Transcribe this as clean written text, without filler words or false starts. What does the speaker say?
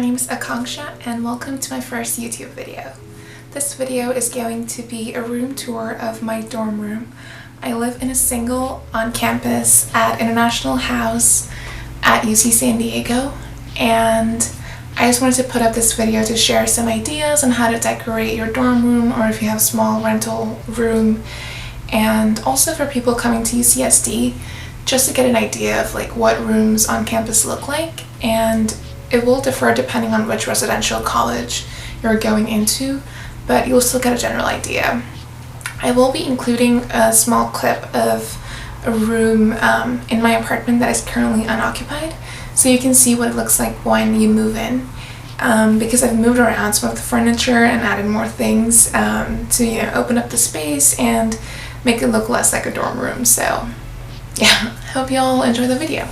name is Akanksha and welcome to my first YouTube video. This video is going to be a room tour of my dorm room. I live in a single on campus at International House at UC San Diego, and I just wanted to put up this video to share some ideas on how to decorate your dorm room or if you have a small rental room, and also for people coming to UCSD just to get an idea of like what rooms on campus look like. And it will differ depending on which residential college you're going into, but you'll still get a general idea. I will be including a small clip of a room in my apartment that is currently unoccupied, so you can see what it looks like when you move in, because I've moved around some of the furniture and added more things to open up the space and make it look less like a dorm room. So yeah, hope y'all enjoy the video.